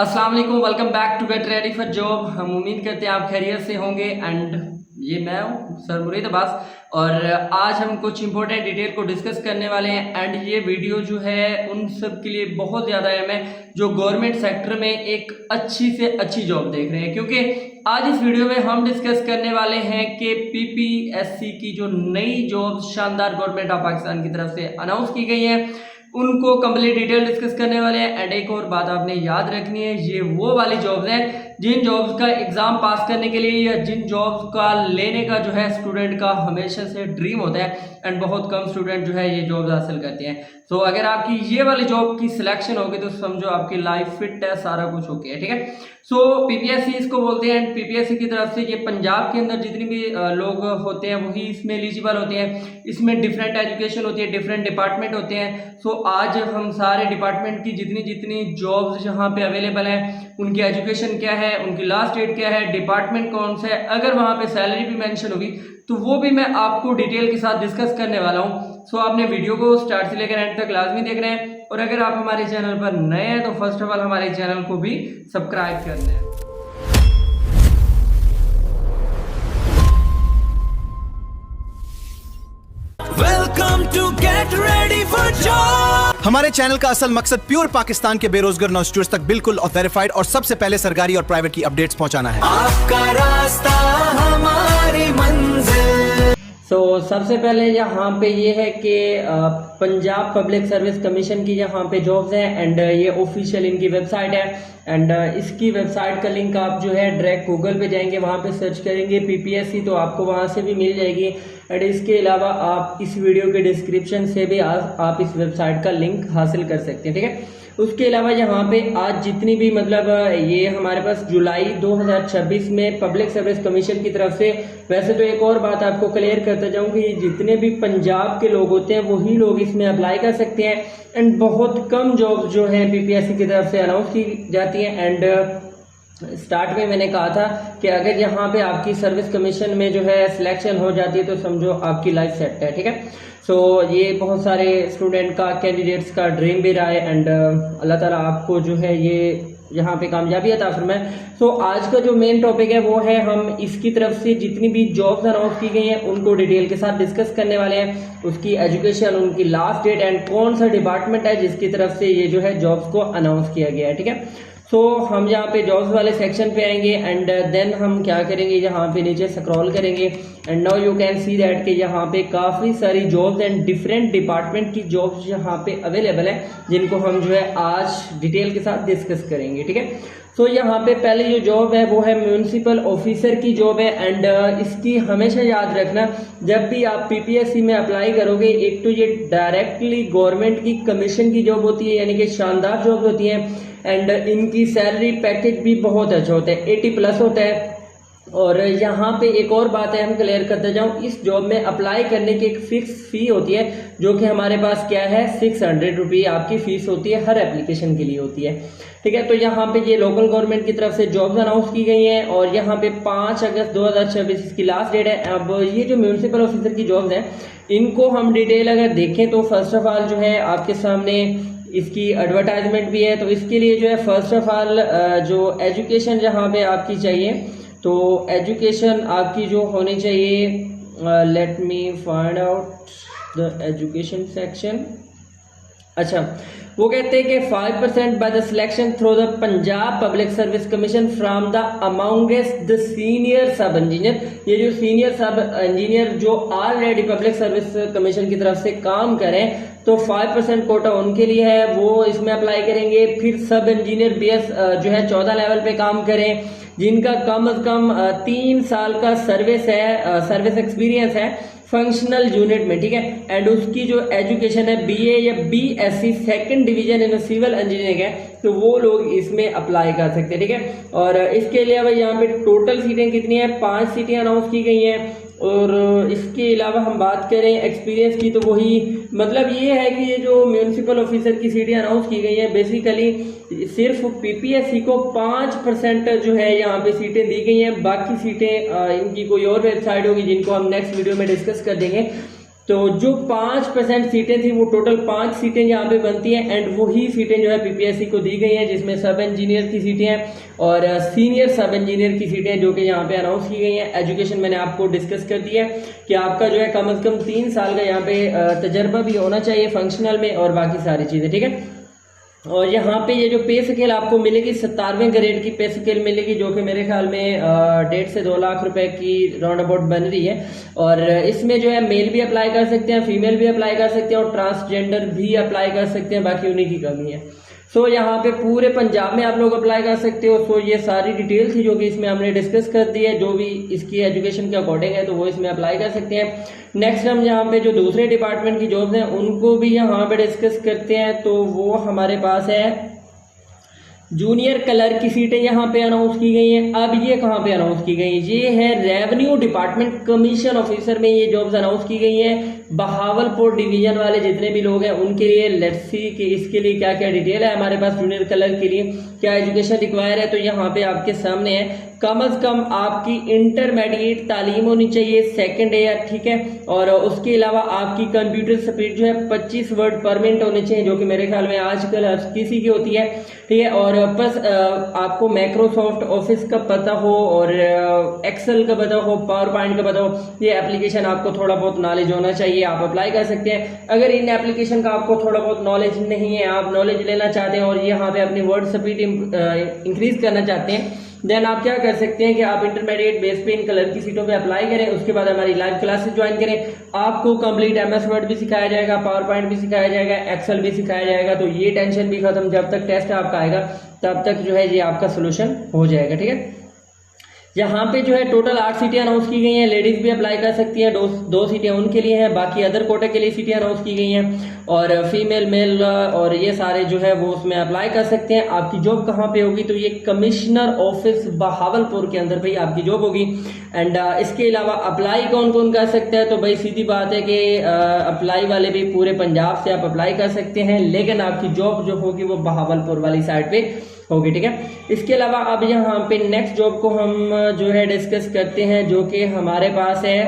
अस्सलाम वालेकुम, welcome back to get ready for job. हम उम्मीद करते हैं आप खैरियत से होंगे। एंड ये मैं हूँ सर मुरीद अब्बास और आज हम कुछ इंपॉर्टेंट डिटेल को डिस्कस करने वाले हैं। एंड ये वीडियो जो है उन सब के लिए बहुत ज़्यादा अहम है जो गवर्नमेंट सेक्टर में एक अच्छी से अच्छी जॉब देख रहे हैं, क्योंकि आज इस वीडियो में हम डिस्कस करने वाले हैं कि पीपीएससी की जो नई जॉब शानदार गवर्नमेंट ऑफ पाकिस्तान की तरफ से अनाउंस की गई है उनको कंप्लीट डिटेल डिस्कस करने वाले हैं। एंड एक और बात आपने याद रखनी है, ये वो वाली जॉब्स हैं जिन जॉब्स का एग्जाम पास करने के लिए या जिन जॉब्स का लेने का जो है स्टूडेंट का हमेशा से ड्रीम होता है एंड बहुत कम स्टूडेंट जो है ये जॉब्स हासिल करते हैं। तो अगर आपकी ये वाली जॉब की सिलेक्शन होगी तो समझो आपकी लाइफ फिट है, सारा कुछ ओके है, ठीक है। सो पीपीएससी इसको बोलते हैं। एंड पीपीएससी की तरफ से ये पंजाब के अंदर जितनी भी लोग होते हैं वही इसमें एलिजिबल होते हैं। इसमें डिफरेंट एजुकेशन होती है, डिफरेंट डिपार्टमेंट होते हैं। सो आज हम सारे डिपार्टमेंट की जितनी जितनी जॉब्स यहाँ पे अवेलेबल हैं उनकी एजुकेशन क्या है, उनकी लास्ट डेट क्या है, डिपार्टमेंट कौन सा है, अगर वहाँ पे सैलरी भी मेंशन होगी तो वो भी मैं आपको डिटेल के साथ डिस्कस करने वाला हूँ। सो आपने वीडियो को स्टार्ट से लेकर एंड तक लाजमी देखना है। और अगर आप हमारे चैनल पर नए हैं तो फर्स्ट ऑफ ऑल हमारे चैनल को भी सब्सक्राइब करना है। Welcome to get ready for job. हमारे चैनल का असल मकसद प्योर पाकिस्तान के बेरोजगार नौ स्टूडेंट्स तक बिल्कुल वेरीफाइड और सबसे पहले सरकारी और प्राइवेट की अपडेट्स पहुंचाना है। आपका रास्ता हमारी मंजिल। सबसे पहले यहाँ पे ये है कि पंजाब पब्लिक सर्विस कमीशन की यहाँ पे जॉब्स हैं एंड ये ऑफिशियल इनकी वेबसाइट है। एंड इसकी वेबसाइट का लिंक आप जो है डायरेक्ट गूगल पे जाएंगे, वहाँ पे सर्च करेंगे पीपीएससी तो आपको वहाँ से भी मिल जाएगी। एंड इसके अलावा आप इस वीडियो के डिस्क्रिप्शन से भी आप इस वेबसाइट का लिंक हासिल कर सकते हैं, ठीक है। उसके अलावा यहाँ पे आज जितनी भी मतलब ये हमारे पास जुलाई 2026 में पब्लिक सर्विस कमीशन की तरफ से, वैसे तो एक और बात आपको क्लियर करता जाऊँ कि जितने भी पंजाब के लोग होते हैं वही लोग इसमें अप्लाई कर सकते हैं। एंड बहुत कम जॉब जो है पीपीएससी की तरफ से अनाउंस की जाती है। एंड स्टार्ट में मैंने कहा था कि अगर यहाँ पे आपकी सर्विस कमीशन में जो है सिलेक्शन हो जाती है तो समझो आपकी लाइफ सेट है, ठीक है। सो ये बहुत सारे स्टूडेंट का, कैंडिडेट्स का ड्रीम भी रहा है। एंड अल्लाह ताला आपको जो है ये यहाँ पे कामयाबी अता फरमाए। सो आज का जो मेन टॉपिक है वो है हम इसकी तरफ से जितनी भी जॉब्स अनाउंस की गई हैं उनको डिटेल के साथ डिस्कस करने वाले हैं, उसकी एजुकेशन, उनकी लास्ट डेट एंड कौन सा डिपार्टमेंट है जिसकी तरफ से ये जो है जॉब्स को अनाउंस किया गया है, ठीक है। सो हम यहाँ पे जॉब्स वाले सेक्शन पे आएंगे एंड देन हम क्या करेंगे, यहाँ पे नीचे स्क्रॉल करेंगे and now you can see that कि यहाँ पे काफ़ी सारी जॉब्स एंड डिफरेंट डिपार्टमेंट की जॉब्स यहाँ पे अवेलेबल है जिनको हम जो है आज डिटेल के साथ डिस्कस करेंगे, ठीक है। तो यहाँ पे पहले जो जॉब है वो है म्यूनिसिपल ऑफिसर की जॉब है। एंड इसकी हमेशा याद रखना, जब भी आप पीपीएससी में अप्लाई करोगे एक तो ये डायरेक्टली गवर्नमेंट की कमीशन की जॉब होती है, यानी कि शानदार जॉब होती है। एंड इनकी सैलरी पैकेज भी बहुत अच्छा होता है, 80+ होता है। और यहाँ पे एक और बात है, हम क्लियर करते जाऊँ, इस जॉब में अप्लाई करने की एक फिक्स फी होती है जो कि हमारे पास क्या है 600 रुपये आपकी फीस होती है, हर एप्लीकेशन के लिए होती है, ठीक है। तो यहाँ पे ये लोकल गवर्नमेंट की तरफ से जॉब्स अनाउंस की गई हैं और यहाँ पे 5 अगस्त 2026 इसकी लास्ट डेट है। अब ये जो म्यूनिसिपल ऑफिसर की जॉब्स हैं इनको हम डिटेल अगर देखें तो फर्स्ट ऑफ ऑल जो है आपके सामने इसकी एडवर्टाइजमेंट भी है। तो इसके लिए जो है फर्स्ट ऑफ ऑल जो एजुकेशन जहाँ पे आपकी चाहिए, तो एजुकेशन आपकी जो होनी चाहिए, let me find out the education section. अच्छा, वो कहते हैं कि 5% by the selection through the Punjab public service commission from the amongst the senior सब इंजीनियर। ये जो सीनियर सब इंजीनियर जो ऑलरेडी पब्लिक सर्विस कमीशन की तरफ से काम करें तो 5% कोटा उनके लिए है, वो इसमें अप्लाई करेंगे। फिर सब इंजीनियर बीएस जो है 14 लेवल पे काम करें, जिनका कम अज कम 3 साल का सर्विस एक्सपीरियंस है फंक्शनल यूनिट में, ठीक है। एंड उसकी जो एजुकेशन है बीए या BSc second division in civil engineering है, तो वो लोग इसमें अप्लाई कर सकते हैं, ठीक है। और इसके अलावा यहाँ पे टोटल सीटें कितनी है, 5 सीटें अनाउंस की गई हैं। और इसके अलावा हम बात करें एक्सपीरियंस की तो वही मतलब ये है कि ये जो म्यूनिसिपल ऑफिसर की सीटें अनाउंस की गई हैं बेसिकली सिर्फ पीपीएससी को 5% जो है यहाँ पे सीटें दी गई हैं। बाकी सीटें इनकी कोई और वेबसाइट होगी जिनको हम नेक्स्ट वीडियो में डिस्कस कर देंगे। तो जो 5% सीटें थी वो टोटल 5 सीटें यहाँ पे बनती हैं एंड वही सीटें जो है पीपीएससी को दी गई हैं, जिसमें सब इंजीनियर की सीटें हैं और सीनियर सब इंजीनियर की सीटें जो कि यहाँ पे अनाउंस की गई हैं। एजुकेशन मैंने आपको डिस्कस कर दिया है कि आपका जो है कम से कम 3 साल का यहाँ पे तजर्बा भी होना चाहिए फंक्शनल में और बाकी सारी चीज़ें, ठीक है। और यहाँ पे ये जो पे स्केल आपको मिलेगी 97वें ग्रेड की पे स्केल मिलेगी, जो कि मेरे ख्याल में 1.5 से 2 लाख रुपए की राउंड अबाउट बन रही है। और इसमें जो है मेल भी अप्लाई कर सकते हैं, फीमेल भी अप्लाई कर सकते हैं और ट्रांसजेंडर भी अप्लाई कर सकते हैं, बाकी उन्हीं की कमी है। सो यहाँ पे पूरे पंजाब में आप लोग अप्लाई कर सकते हो। सो ये सारी डिटेल थी जो कि इसमें हमने डिस्कस कर दी है, जो भी इसकी एजुकेशन के अकॉर्डिंग है तो वो इसमें अप्लाई कर सकते हैं। नेक्स्ट हम यहाँ पे जो दूसरे डिपार्टमेंट की जॉब्स हैं उनको भी यहाँ पे डिस्कस करते हैं। तो वो हमारे पास है जूनियर कलर की सीटें यहाँ पे अनाउंस की गई हैं। अब ये कहाँ पे अनाउंस की गई, ये है रेवेन्यू डिपार्टमेंट कमीशन ऑफिसर में ये जॉब्स अनाउंस की गई हैं। बहावलपुर डिवीजन वाले जितने भी लोग हैं उनके लिए लेट्स सी कि इसके लिए क्या क्या डिटेल है हमारे पास। जूनियर कलर के लिए क्या एजुकेशन रिक्वायर है, तो यहाँ पे आपके सामने है कम से कम आपकी इंटरमीडिएट तालीम होनी चाहिए 2nd ईयर, ठीक है। और उसके अलावा आपकी कंप्यूटर स्पीड जो है 25 वर्ड पर मिनट होनी चाहिए, जो कि मेरे ख्याल में आजकल हर किसी की होती है, ठीक है। और बस आपको माइक्रोसॉफ्ट ऑफिस का पता हो और एक्सेल का पता हो, पावर पॉइंट का पता हो, ये एप्लीकेशन आपको थोड़ा बहुत नॉलेज होना चाहिए, आप अप्लाई कर सकते हैं। अगर इन एप्लीकेशन का आपको थोड़ा बहुत नॉलेज नहीं है, आप नॉलेज लेना चाहते हैं और यहाँ पे अपनी वर्ड स्पीड इंक्रीज करना चाहते हैं, देन आप क्या कर सकते हैं कि आप इंटरमीडिएट बेस पे इन कलर की सीटों पे अप्लाई करें। उसके बाद हमारी लाइव क्लासेस ज्वाइन करें। आपको कंप्लीट एमएस वर्ड भी सिखाया जाएगा, पावर पॉइंट भी सिखाया जाएगा, एक्सेल भी सिखाया जाएगा। तो ये टेंशन भी खत्म, जब तक टेस्ट आपका आएगा तब तक जो है ये आपका सोल्यूशन हो जाएगा, ठीक है। यहाँ पे जो है टोटल 8 सीटें अनाउंस की गई हैं। लेडीज भी अप्लाई कर सकती हैं, दो सीटें उनके लिए हैं, बाकी अदर कोटे के लिए सीटें अनाउंस की गई हैं। और फीमेल मेल और ये सारे जो है वो उसमें अप्लाई कर सकते हैं। आपकी जॉब कहाँ पे होगी, तो ये कमिश्नर ऑफिस बहावलपुर के अंदर भाई आपकी जॉब होगी। एंड इसके अलावा अप्लाई कौन कौन कर सकता है, तो भाई सीधी बात है कि अप्लाई वाले भी पूरे पंजाब से आप अप्लाई कर सकते हैं, लेकिन आपकी जॉब जो होगी वो बहावलपुर वाली साइड पे होगी, ठीक है। इसके अलावा अब यहाँ पे नेक्स्ट जॉब को हम जो है डिस्कस करते हैं, जो कि हमारे पास है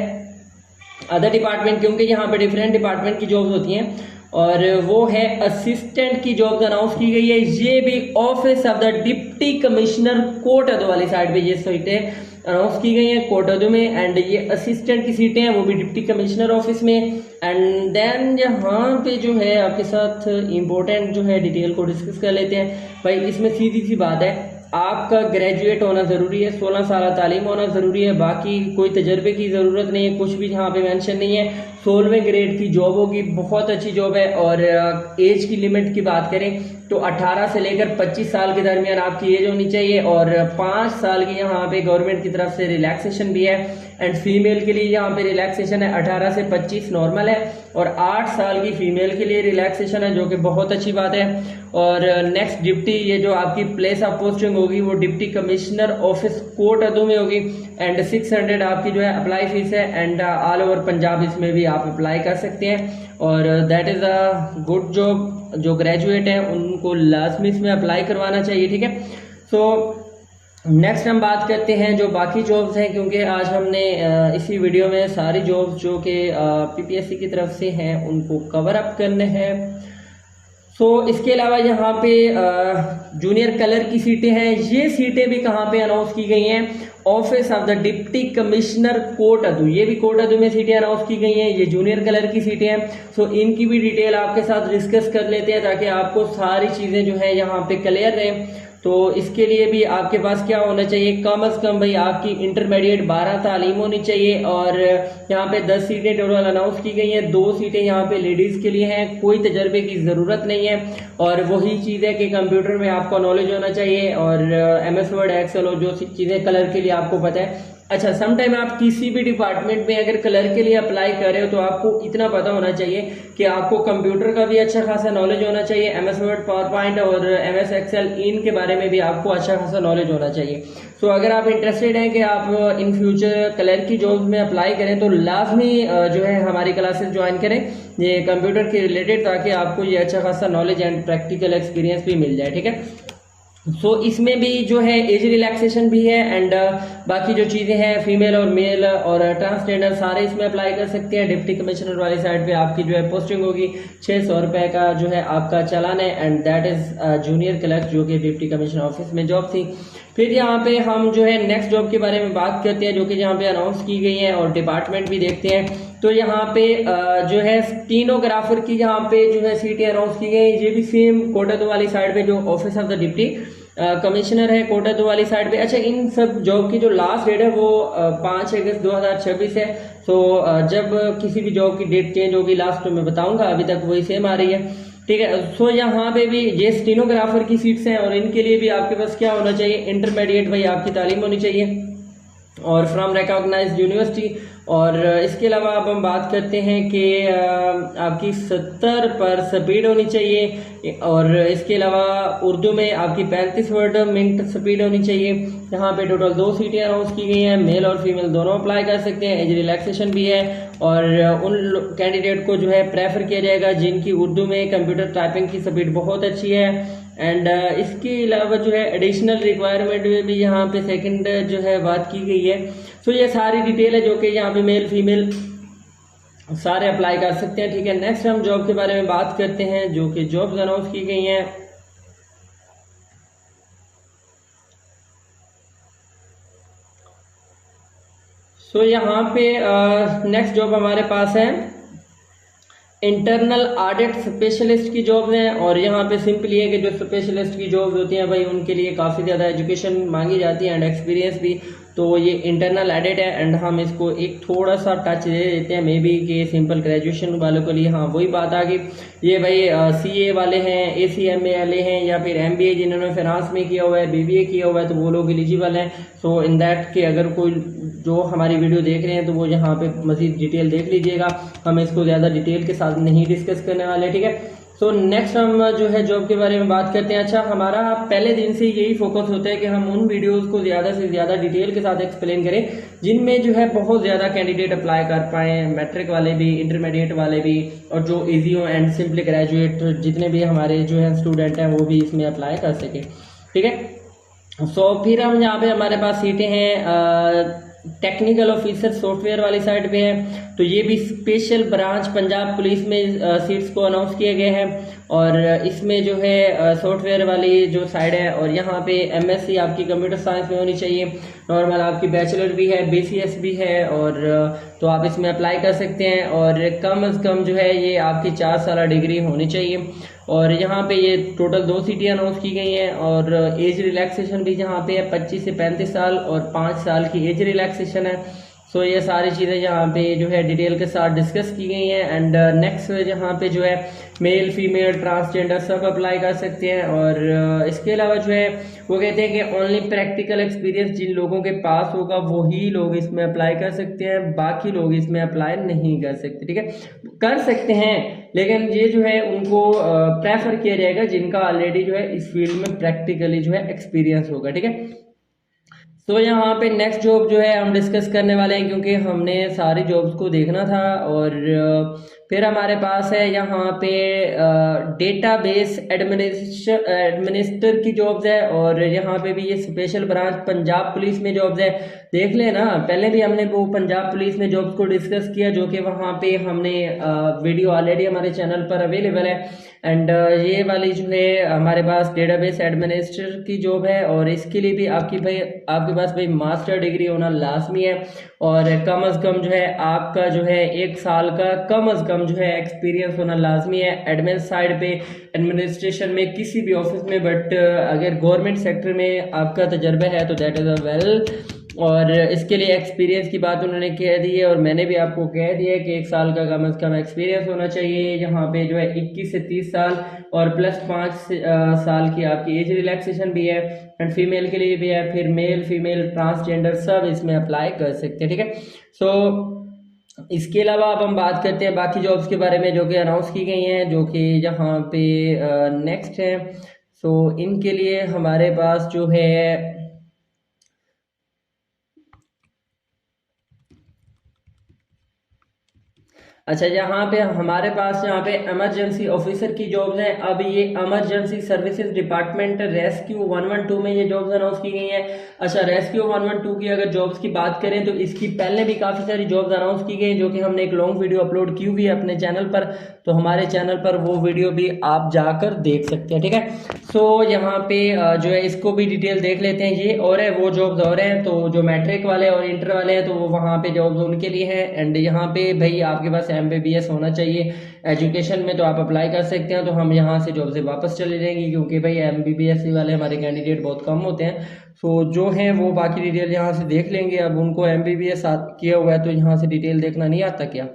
अदर डिपार्टमेंट, क्योंकि यहाँ पे डिफरेंट डिपार्टमेंट की जॉब्स होती हैं। और वो है असिस्टेंट की जॉब्स अनाउंस की गई है। ये भी office of the deputy commissioner Kot Addu वाली साइड पे ये सीटें अनाउंस की गई हैं कोटअदू में। एंड ये असिस्टेंट की सीटें हैं, वो भी डिप्टी कमिश्नर ऑफिस में। एंड देन यहाँ पे जो है आपके साथ इम्पोर्टेंट जो है डिटेल को डिस्कस कर लेते हैं। भाई इसमें सीधी सी बात है, आपका ग्रेजुएट होना ज़रूरी है, 16 साल तालीम होना ज़रूरी है, बाकी कोई तजर्बे की ज़रूरत नहीं है, कुछ भी यहाँ पे मेंशन नहीं है। 16वें ग्रेड की जॉब होगी, बहुत अच्छी जॉब है। और एज की लिमिट की बात करें तो 18 से लेकर 25 साल के दरमियान आपकी एज होनी चाहिए। और 5 साल की यहाँ पे गवर्नमेंट की तरफ से रिलैक्सेशन भी है। एंड फीमेल के लिए यहाँ पे रिलैक्सेशन है 18 से 25 नॉर्मल है, और 8 साल की फीमेल के लिए रिलैक्सेशन है, जो कि बहुत अच्छी बात है। और नेक्स्ट डिप्टी, ये जो आपकी प्लेस ऑफ पोस्टिंग होगी वो डिप्टी कमिश्नर ऑफिस कोटअदू में होगी। एंड 600 आपकी जो है अप्लाई फीस है। एंड ऑल ओवर पंजाब इसमें भी आप अप्लाई कर सकते हैं। और that is a good job. जो ग्रेजुएट हैं उनको लाजमी इसमें अप्लाई करवाना चाहिए, ठीक है। सो नेक्स्ट हम बात करते हैं जो बाकी जॉब्स हैं, क्योंकि आज हमने इसी वीडियो में सारी जॉब्स जो कि पीपीएससी की तरफ से हैं उनको कवर अप करने हैं। सो इसके अलावा यहाँ पे जूनियर कलर की सीटें हैं। ये सीटें भी कहाँ पे अनाउंस की गई हैं, office of the deputy commissioner Kot Addu, ये भी कोटअदू में सीटें अनाउंस की गई हैं। ये जूनियर कलर की सीटें हैं। सो इनकी भी डिटेल आपके साथ डिस्कस कर लेते हैं, ताकि आपको सारी चीज़ें जो है यहाँ पे क्लियर रहें। तो इसके लिए भी आपके पास क्या होना चाहिए, कम से कम भाई आपकी इंटरमीडिएट 12 तालीम होनी चाहिए। और यहाँ पे 10 सीटें टोटल अनाउंस की गई हैं, 2 सीटें यहाँ पे लेडीज़ के लिए हैं, कोई तजर्बे की ज़रूरत नहीं है। और वही चीज़ है कि कंप्यूटर में आपको नॉलेज होना चाहिए, और एमएस वर्ड, एक्सेल और जो चीज़ें कलर के लिए आपको पता है। अच्छा, समटाइम आप किसी भी डिपार्टमेंट में अगर कलर के लिए अप्लाई कर रहे हो तो आपको इतना पता होना चाहिए कि आपको कंप्यूटर का भी अच्छा खासा नॉलेज होना चाहिए, एमएस वर्ड, पावर पॉइंट और एमएस एक्सेल, इनके बारे में भी आपको अच्छा खासा नॉलेज होना चाहिए। सो अगर आप इंटरेस्टेड हैं कि आप इन फ्यूचर कलर की जॉब में अप्लाई करें तो लाजमी जो है हमारी क्लासेस ज्वाइन करें ये कंप्यूटर के रिलेटेड, ताकि आपको ये अच्छा खासा नॉलेज एंड प्रैक्टिकल एक्सपीरियंस भी मिल जाए, ठीक है। इसमें भी जो है एज रिलैक्सेशन भी है एंड बाकी जो चीज़ें हैं फीमेल और मेल और ट्रांसजेंडर सारे इसमें अप्लाई कर सकते हैं। डिप्टी कमिश्नर वाली साइड पे आपकी जो है पोस्टिंग होगी 600 रुपये का जो है आपका चालान है and that is junior clerk जो कि डिप्टी कमिश्नर ऑफिस में जॉब थी। फिर यहाँ पे हम जो है नेक्स्ट जॉब के बारे में बात करते हैं जो कि यहाँ पे अनाउंस की गई है और डिपार्टमेंट भी देखते हैं। तो यहाँ पे जो है स्टीनोग्राफर की यहाँ पे जो है सीटें अनाउंस की गई, ये भी सेम कोटा दो वाली साइड पे जो office of the deputy commissioner है कोटा दो वाली साइड पे। अच्छा, इन सब जॉब की जो लास्ट डेट है वो 5 अगस्त 2026 है। जब किसी भी जॉब की डेट चेंज होगी लास्ट में बताऊंगा, अभी तक वही सेम आ रही है, ठीक है। यहाँ पे भी ये स्टीनोग्राफर की सीट्स हैं और इनके लिए भी आपके पास क्या होना चाहिए, इंटरमीडिएट भाई आपकी तालीम होनी चाहिए और फ्रॉम रिकॉग्नाइज्ड यूनिवर्सिटी। और इसके अलावा अब हम बात करते हैं कि आपकी 70 पर स्पीड होनी चाहिए और इसके अलावा उर्दू में आपकी 35 वर्ड मिनट स्पीड होनी चाहिए। यहाँ पे टोटल 2 सीटें अनाउंस की गई हैं, मेल और फीमेल दोनों अप्लाई कर सकते हैं। एज रिलैक्सेशन भी है और उन कैंडिडेट को जो है प्रेफर किया जाएगा जिनकी उर्दू में कंप्यूटर टाइपिंग की स्पीड बहुत अच्छी है एंड इसके अलावा जो है एडिशनल रिक्वायरमेंट में भी यहाँ पे सेकंड जो है बात की गई है। ये सारी डिटेल है जो कि यहाँ पे मेल फीमेल सारे अप्लाई कर सकते हैं, ठीक है। नेक्स्ट हम जॉब के बारे में बात करते हैं जो कि जॉब्स अनाउंस की गई हैं। यहाँ पे नेक्स्ट जॉब हमारे पास है इंटरनल ऑडिट स्पेशलिस्ट की जॉब है और यहाँ पे सिंपली है कि जो स्पेशलिस्ट की जॉब होती हैं भाई उनके लिए काफ़ी ज़्यादा एजुकेशन मांगी जाती है एंड एक्सपीरियंस भी। तो ये इंटरनल ऑडिट है एंड हम इसको एक थोड़ा सा टच दे देते हैं मे बी कि सिंपल ग्रेजुएशन वालों के लिए। हाँ, वही बात आ गई, ये भाई CA वाले हैं, ACMA वाले हैं या फिर MBA जिन्होंने फाइनेंस में किया हुआ है, BBA किया हुआ है, तो वो लोग एलिजिबल हैं। इन दैट के अगर कोई जो हमारी वीडियो देख रहे हैं तो वो यहाँ पे मजीद डिटेल देख लीजिएगा, हम इसको ज़्यादा डिटेल के साथ नहीं डिस्कस करने वाले, ठीक है। नेक्स्ट हम जो है जॉब के बारे में बात करते हैं। अच्छा, हमारा पहले दिन से यही फोकस होता है कि हम उन वीडियोस को ज़्यादा से ज़्यादा डिटेल के साथ एक्सप्लेन करें जिनमें जो है बहुत ज़्यादा कैंडिडेट अप्लाई कर पाए, मैट्रिक वाले भी, इंटरमीडिएट वाले भी और जो इजी हो एंड सिंपली ग्रेजुएट जितने भी हमारे जो है स्टूडेंट हैं वो भी इसमें अप्लाई कर सके, ठीक है। फिर हम यहाँ पे हमारे पास सीटें हैं टेक्निकल ऑफिसर सॉफ्टवेयर वाली साइड पे है। तो ये भी स्पेशल ब्रांच पंजाब पुलिस में सीट्स को अनाउंस किए गए हैं और इसमें जो है सॉफ्टवेयर वाली जो साइड है और यहाँ पे MSc आपकी कंप्यूटर साइंस में होनी चाहिए, नॉर्मल आपकी बैचलर भी है, BCS भी है और तो आप इसमें अप्लाई कर सकते हैं और कम अज़ कम जो है ये आपकी 4 साल डिग्री होनी चाहिए। और यहाँ पे ये टोटल 2 सीटें अनाउंस की गई हैं और एज रिलैक्सेशन भी यहाँ पे है 25 से 35 साल और 5 साल की एज रिलैक्सेशन है। ये सारी चीज़ें यहाँ पे जो है डिटेल के साथ डिस्कस की गई हैं एंड नेक्स्ट यहाँ पे जो है मेल फीमेल ट्रांसजेंडर सब अप्लाई कर सकते हैं और इसके अलावा जो है वो कहते हैं कि ओनली प्रैक्टिकल एक्सपीरियंस जिन लोगों के पास होगा वही लोग इसमें अप्लाई कर सकते हैं, बाकी लोग इसमें अप्लाई नहीं कर सकते, ठीक है। कर सकते हैं लेकिन ये जो है उनको प्रेफर किया जाएगा जिनका ऑलरेडी जो है इस फील्ड में प्रैक्टिकली जो है एक्सपीरियंस होगा, ठीक है। यहाँ पे नेक्स्ट जॉब जो है हम डिस्कस करने वाले हैं क्योंकि हमने सारी जॉब्स को देखना था और फिर हमारे पास है यहाँ पे डेटाबेस एडमिनिस्टर की जॉब्स है और यहाँ पे भी ये स्पेशल ब्रांच पंजाब पुलिस में जॉब्स है। देख लेना, पहले भी हमने वो पंजाब पुलिस में जॉब्स को डिस्कस किया जो कि वहाँ पे हमने वीडियो ऑलरेडी हमारे चैनल पर अवेलेबल है एंड ये वाली जो है हमारे पास डेटाबेस एडमिनिस्ट्रेटर की जॉब है और इसके लिए भी आपके पास भाई मास्टर डिग्री होना लाजमी है और कम अज़ कम जो है आपका जो है 1 साल का कम अज़ कम जो है एक्सपीरियंस होना लाजमी है एडमिन साइड पे, एडमिनिस्ट्रेशन में, किसी भी ऑफिस में। बट अगर गवर्नमेंट सेक्टर में आपका तजर्बा है तो दैट इज़ अ वेल और इसके लिए एक्सपीरियंस की बात उन्होंने कह दी है और मैंने भी आपको कह दिया है कि 1 साल का कम अज़ कम एक्सपीरियंस होना चाहिए। यहाँ पे जो है 21 से 30 साल और प्लस 5 साल की आपकी एज रिलैक्सेशन भी है एंड फीमेल के लिए भी है। फिर मेल फीमेल ट्रांसजेंडर सब इसमें अप्लाई कर सकते हैं, ठीक है। इसके अलावा अब हम बात करते हैं बाकी जॉब्स के बारे में जो कि अनाउंस की गई हैं जो कि यहाँ पे नेक्स्ट है। इनके लिए हमारे पास जो है अच्छा, यहाँ पे हमारे पास यहाँ पे इमरजेंसी ऑफिसर की जॉब्स हैं। अब ये इमरजेंसी सर्विसेज डिपार्टमेंट रेस्क्यू 112 में ये जॉब्स अनाउंस की गई हैं। अच्छा, रेस्क्यू 112 की अगर जॉब्स की बात करें तो इसकी पहले भी काफ़ी सारी जॉब्स अनाउंस की गई, जो कि हमने एक लॉन्ग वीडियो अपलोड की हुई है अपने चैनल पर, तो हमारे चैनल पर वो वीडियो भी आप जाकर देख सकते हैं, ठीक है। सो यहाँ पे जो है इसको भी डिटेल देख लेते हैं। ये और है, वो जॉब्स और हैं, तो जो मैट्रिक वाले और इंटर वाले हैं तो वो वहाँ पे जॉब्स उनके लिए हैं। एंड यहाँ पे भाई आपके पास MBBS होना चाहिए एजुकेशन में, तो आप अप्लाई कर सकते हैं। तो हम यहाँ से जॉब से वापस चले जाएंगे, क्योंकि भाई MBBS वाले हमारे कैंडिडेट बहुत कम होते हैं। सो जो हैं वो बाकी डिटेल यहाँ से देख लेंगे। अब उनको MBBS किया हुआ है तो यहाँ से डिटेल देखना नहीं आता क्या।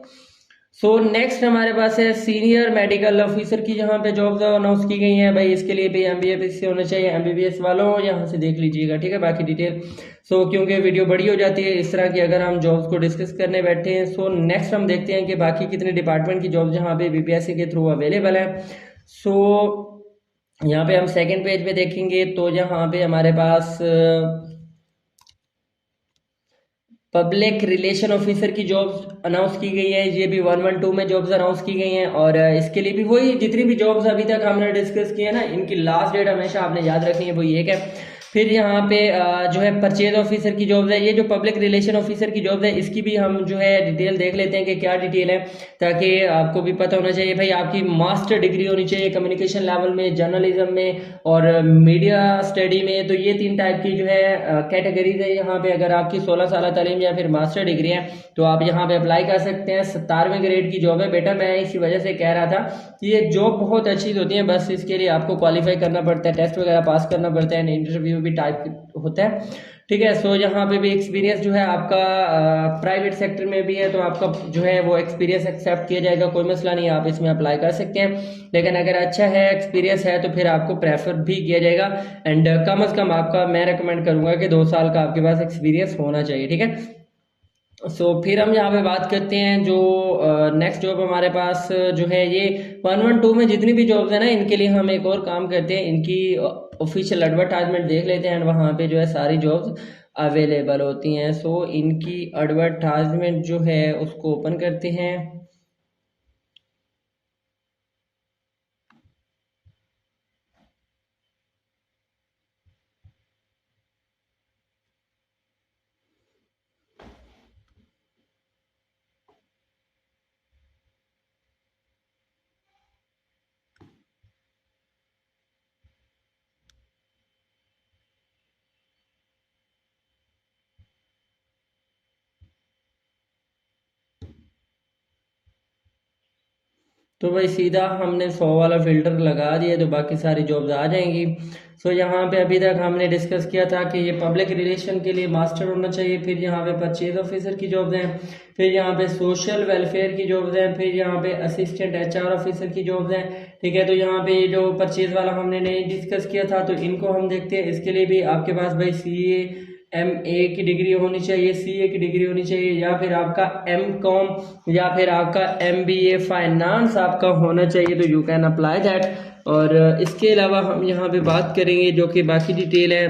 सो नेक्स्ट हमारे पास है सीनियर मेडिकल ऑफिसर की, जहाँ पे जॉब्स अनाउंस की गई हैं। भाई इसके लिए भी MBBS से होना चाहिए, MBBS वालों यहाँ से देख लीजिएगा, ठीक है, बाकी डिटेल। सो क्योंकि वीडियो बड़ी हो जाती है इस तरह की अगर हम जॉब्स को डिस्कस करने बैठे हैं। सो नेक्स्ट हम देखते हैं कि बाकी कितने डिपार्टमेंट की जॉब्स यहाँ पे BPSC के थ्रू अवेलेबल है। सो यहाँ पे हम सेकेंड पेज पे देखेंगे तो यहाँ पे हमारे पास पब्लिक रिलेशन ऑफिसर की जॉब्स अनाउंस की गई है। ये भी 112 में जॉब्स अनाउंस की गई हैं। और इसके लिए भी वही जितनी भी जॉब्स अभी तक हमने डिस्कस की है ना, इनकी लास्ट डेट हमेशा आपने याद रखनी है, वो ये है। फिर यहाँ पे जो है परचेज ऑफिसर की जॉब्स है। ये जो पब्लिक रिलेशन ऑफिसर की जॉब्स है इसकी भी हम जो है डिटेल देख लेते हैं कि क्या डिटेल है, ताकि आपको भी पता होना चाहिए। भाई आपकी मास्टर डिग्री होनी चाहिए कम्युनिकेशन लेवल में, जर्नलिज्म में और मीडिया स्टडी में। तो ये 3 टाइप की जो है कैटेगरीज है यहाँ पे। अगर आपकी 16 साल तालीम या फिर मास्टर डिग्री है तो आप यहाँ पे अप्लाई कर सकते हैं। 17वें ग्रेड की जॉब है बेटा, मैं इसी वजह से कह रहा था कि ये जॉब बहुत अच्छी होती है। बस इसके लिए आपको क्वालिफाई करना पड़ता है, टेस्ट वगैरह पास करना पड़ता है, इंटरव्यू भी टाइप होता है, ठीक है। सो यहाँ पे भी एक्सपीरियंस जो है आपका प्राइवेट सेक्टर में भी है तो आपका जो है वो एक्सपीरियंस एक्सेप्ट किया जाएगा, कोई मसला नहीं, आप इसमें अप्लाई कर सकते हैं। लेकिन अगर अच्छा है एक्सपीरियंस है तो फिर आपको प्रेफर भी किया जाएगा। एंड कम से कम आपका मैं रिकमेंड करूंगा कि 2 साल का आपके पास एक्सपीरियंस होना चाहिए, ठीक है। सो फिर हम यहाँ पे बात करते हैं जो नेक्स्ट जॉब हमारे पास जो है ये 112 में जितनी भी जॉब्स है ना, इनके लिए हम एक और काम करते हैं, इनकी ऑफिशियल एडवर्टाइजमेंट देख लेते हैं। वहाँ पे जो है सारी जॉब्स अवेलेबल होती हैं। सो इनकी एडवर्टाइजमेंट जो है उसको ओपन करते हैं। तो भाई सीधा हमने 100 वाला फिल्टर लगा दिया तो बाकी सारी जॉब्स आ जाएंगी। सो यहाँ पे अभी तक हमने डिस्कस किया था कि ये पब्लिक रिलेशन के लिए मास्टर होना चाहिए। फिर यहाँ पे परचेज ऑफिसर की जॉब्स हैं, फिर यहाँ पे सोशल वेलफेयर की जॉब्स हैं, फिर यहाँ पे असिस्टेंट HR ऑफिसर की जॉब्स हैं, ठीक है। तो यहाँ पे जो परचेज वाला हमने नहीं डिस्कस किया था तो इनको हम देखते हैं। इसके लिए भी आपके पास भाई CA/MA की डिग्री होनी चाहिए, CA की डिग्री होनी चाहिए, या फिर आपका MCOM या फिर आपका MBA फाइनेंस आपका होना चाहिए, तो यू कैन अप्लाई दैट। और इसके अलावा हम यहाँ पे बात करेंगे जो कि बाकी डिटेल है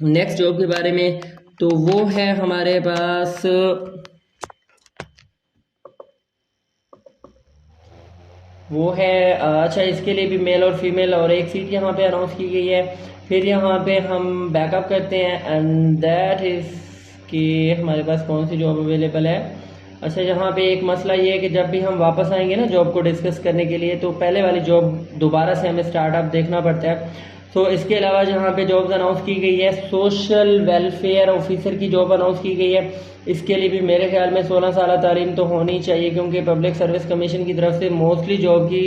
नेक्स्ट जॉब के बारे में, तो वो है हमारे पास वो है अच्छा, इसके लिए भी मेल और फीमेल और एक सीट यहाँ पे अनाउंस की गई है। फिर यहाँ पे हम बैकअप करते हैं एंड दैट इज़ कि हमारे पास कौन सी जॉब अवेलेबल है। अच्छा, यहाँ पे एक मसला ये है कि जब भी हम वापस आएंगे ना जॉब को डिस्कस करने के लिए, तो पहले वाली जॉब दोबारा से हमें स्टार्टअप देखना पड़ता है। तो इसके अलावा जहाँ पे जॉब्स अनाउंस की गई है, सोशल वेलफेयर ऑफिसर की जॉब अनाउंस की गई है। इसके लिए भी मेरे ख्याल में 16 साल तालीम तो होनी चाहिए, क्योंकि पब्लिक सर्विस कमीशन की तरफ से मोस्टली जॉब की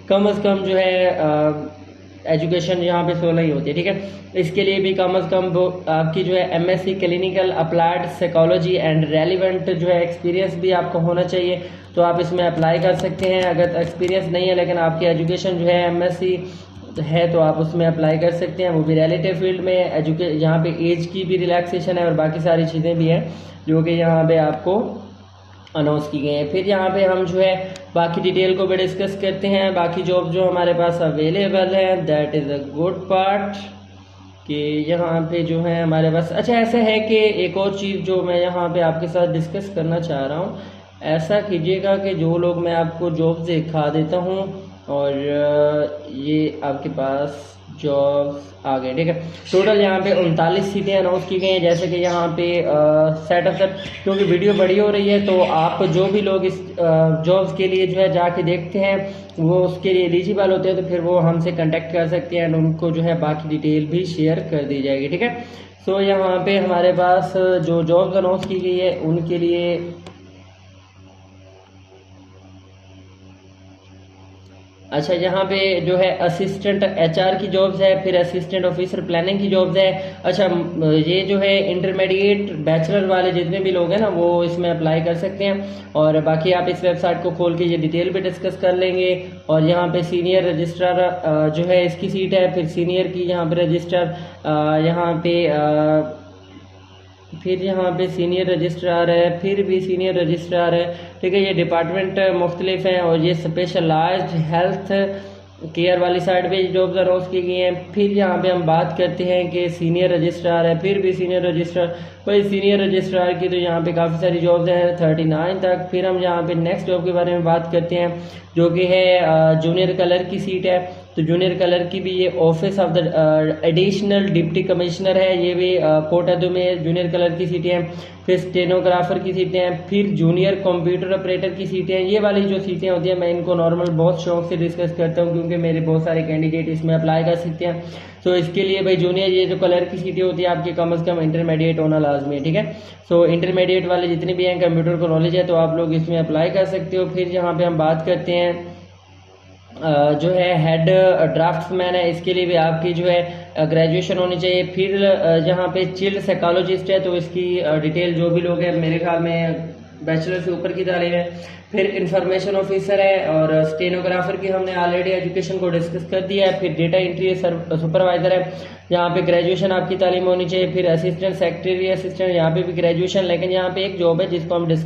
कम से कम जो है एजुकेशन यहाँ पे 16 ही होती है, ठीक है। इसके लिए भी कम से कम आपकी जो है MSc clinical applied psychology and relevant जो है एक्सपीरियंस भी आपको होना चाहिए, तो आप इसमें अप्लाई कर सकते हैं। अगर एक्सपीरियंस नहीं है लेकिन आपकी एजुकेशन जो है MSc है तो आप उसमें अप्लाई कर सकते हैं, वो भी रिलेटिव फील्ड में। यहाँ पे एज की भी रिलैक्सेशन है और बाकी सारी चीज़ें भी हैं जो कि यहाँ पे आपको अनाउंस की गई हैं। फिर यहाँ पे हम जो है बाकी डिटेल को भी डिस्कस करते हैं। बाकी जॉब जो हमारे पास अवेलेबल है, that is a good part कि यहाँ पे जो है हमारे पास। अच्छा, ऐसा है कि एक और चीज़ जो मैं यहाँ पे आपके साथ डिस्कस करना चाह रहा हूँ, ऐसा कीजिएगा कि जो लोग मैं आपको जॉब्स दिखा देता हूँ और ये आपके पास जॉब्स आ गए, ठीक है। टोटल यहाँ पे 39 सीटें अनाउंस की गई हैं। जैसे कि यहाँ पे सेटअप सर, क्योंकि वीडियो बड़ी हो रही है तो आप जो भी लोग इस जॉब्स के लिए जो है जाके देखते हैं वो उसके लिए एलिजिबल होते हैं, तो फिर वो हमसे कांटेक्ट कर सकते हैं एंड उनको जो है बाकी डिटेल भी शेयर कर दी जाएगी, ठीक है। सो यहाँ पे हमारे पास जो जॉब्स अनाउंस की गई है उनके लिए अच्छा, यहाँ पे जो है असिस्टेंट एचआर की जॉब्स है, फिर असिस्टेंट ऑफिसर प्लानिंग की जॉब्स है। अच्छा, ये जो है इंटरमीडिएट बैचलर वाले जितने भी लोग हैं ना वो इसमें अप्लाई कर सकते हैं। और बाकी आप इस वेबसाइट को खोल के ये डिटेल भी डिस्कस कर लेंगे। और यहाँ पे सीनियर रजिस्ट्रार जो है इसकी सीट है, फिर सीनियर की यहाँ पे रजिस्ट्रार यहाँ पे फिर यहाँ पे सीनियर रजिस्ट्रार है, फिर भी सीनियर रजिस्ट्रार है, ठीक है। ये डिपार्टमेंट मुख्तलिफ हैं और ये स्पेशलाइज्ड हेल्थ केयर वाली साइड पे जॉब्स अनाउंस की गई हैं। फिर यहाँ पे हम बात करते हैं कि सीनियर रजिस्ट्रार है, फिर भी सीनियर रजिस्ट्रार, भाई सीनियर रजिस्ट्रार की तो यहाँ पे काफ़ी सारी जॉब्स हैं 39 तक। फिर हम यहाँ पे नेक्स्ट जॉब के बारे में बात करते हैं जो कि है जूनियर कलर की सीट है। तो जूनियर कलर की भी ये office of the additional deputy commissioner है, ये भी कोटादू में जूनियर कलर की सीटें हैं। फिर स्टेनोग्राफर की सीटें हैं, फिर जूनियर कंप्यूटर ऑपरेटर की सीटें हैं। ये वाली जो सीटें होती हैं मैं इनको नॉर्मल बहुत शौक से डिस्कस करता हूँ क्योंकि मेरे बहुत सारे कैंडिडेट इसमें अप्लाई कर सकते हैं। तो इसके लिए भाई जूनियर ये जो कलर की सीटें होती है आपकी कम से कम इंटरमीडिएट होना लाजमी है, ठीक है। सो इंटरमीडिएट वाले जितने भी हैं कंप्यूटर को नॉलेज है तो आप लोग इसमें अप्लाई कर सकते हो। फिर यहाँ पे हम बात करते हैं जो है हेड ड्राफ्ट्समैन है, इसके लिए भी आपकी जो है ग्रेजुएशन होनी चाहिए। फिर यहाँ पे चिल्ड साइकोलॉजिस्ट है तो इसकी डिटेल जो भी लोग हैं मेरे ख्याल में बैचलर से ऊपर की तालीम है। फिर इंफॉर्मेशन ऑफिसर है और स्टेनोग्राफर की हमने ऑलरेडी एजुकेशन को डिस्कस कर दिया है। फिर डेटा एंट्री सुपरवाइजर है, यहाँ पे ग्रेजुएशन आपकी तालीम होनी चाहिए। फिर असिस्टेंट सेक्रेटरी असिस्टेंट, यहाँ पे भी ग्रेजुएशन, लेकिन यहाँ पे एक जॉब है जिसको हम डिस्कस